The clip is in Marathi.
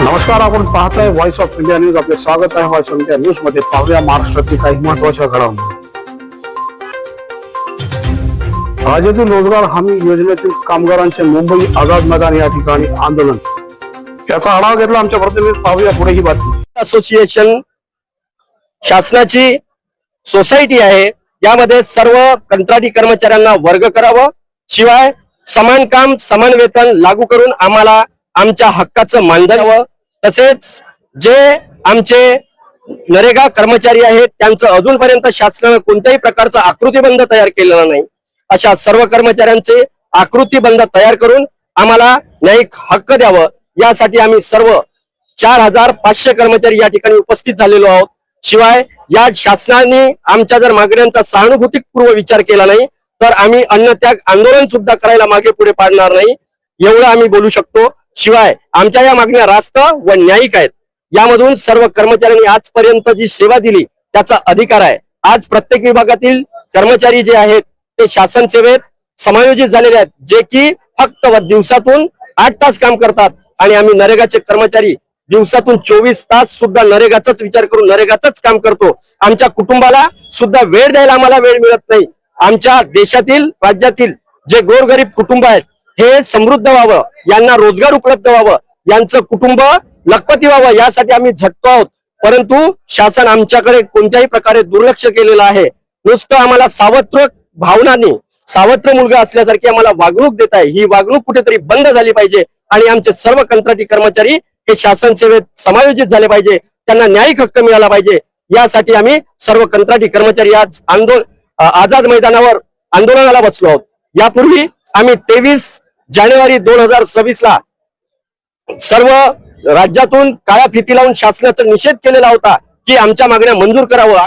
नमस्कार, आपण पाहताय व्हॉइस ऑफ इंडिया न्यूज. आपले स्वागत आहे व्हॉइस ऑफ इंडिया न्यूज मध्ये. पाहूया महाराष्ट्रातील काही महत्त्वाच्या घडामोडी. राज्यातील रोजगार हमी योजनेतील कामगारांचे मुंबई आझाद मैदान या ठिकाणी आंदोलन. याचा आढावा घेतला आमच्या प्रतिनिधी. पाहूया पुढे ही बातमी. असोसिएशन शासनाची सोसायटी आहे. यामध्ये सर्व कंत्राटी कर्मचाऱ्यांना वर्ग करावं, शिवाय समान काम समान वेतन लागू करून आम्हाला आमच्या हक्काचं मानधन द्यावं. तसेच जे आमचे नरेगा कर्मचारी आहेत त्यांचं अजूनपर्यंत शासनाने कोणत्याही प्रकारचा आकृतीबंध तयार केलेला नाही. अशा सर्व कर्मचाऱ्यांचे आकृतीबंध तयार करून आम्हाला न्यायिक हक्क द्यावं, यासाठी आम्ही सर्व 4500 कर्मचारी या ठिकाणी उपस्थित झालेलो आहोत. शिवाय या शासनाने आमच्या जर मागण्यांचा सहानुभूतीपूर्व विचार केला नाही तर आम्ही अन्नत्याग आंदोलन सुद्धा करायला मागे पुढे पाडणार नाही, एवढं आम्ही बोलू शकतो. शिवाय आमच्या या मागण्या रास्त व न्यायिक आहेत. यामधून सर्व कर्मचाऱ्यांनी आजपर्यंत जी सेवा दिली त्याचा अधिकार आहे. आज प्रत्येक विभागातील कर्मचारी जे आहेत ते शासन सेवेत समायोजित झालेले आहेत, जे की फक्त दिवसातून 8 तास काम करतात. आणि आम्ही नरेगाचे कर्मचारी दिवसातून 24 तास सुद्धा नरेगाचाच विचार करून नरेगाचंच काम करतो. आमच्या कुटुंबाला सुद्धा वेळ द्यायला आम्हाला वेळ मिळत नाही. आमच्या देशातील राज्यातील जे गोरगरीब कुटुंब आहेत हे समृद्ध व्हावं, यांना रोजगार उपलब्ध व्हावं, यांचं कुटुंब लखपती व्हावं, यासाठी आम्ही झटतो आहोत. परंतु शासन आमच्याकडे कोणत्याही प्रकारे दुर्लक्ष केलेलं आहे. नुसतं आम्हाला सावत्र भावनांनी, सावत्र मुलगा असल्यासारखी आम्हाला वागणूक देत आहे. ही वागणूक कुठेतरी बंद झाली पाहिजे आणि आमचे सर्व कंत्राटी कर्मचारी हे शासन सेवेत समायोजित झाले पाहिजे, त्यांना न्यायिक हक्क मिळाला पाहिजे. यासाठी आम्ही सर्व कंत्राटी कर्मचारी आज आझाद मैदानावर आंदोलनाला बसलो आहोत. यापूर्वी आम्ही 23 जानेवारी 2026 ला सर्व राज्यातून काळ्या फिती लावून शासनाचा निषेध केलेला होता की आमच्या मागण्या मंजूर करावं.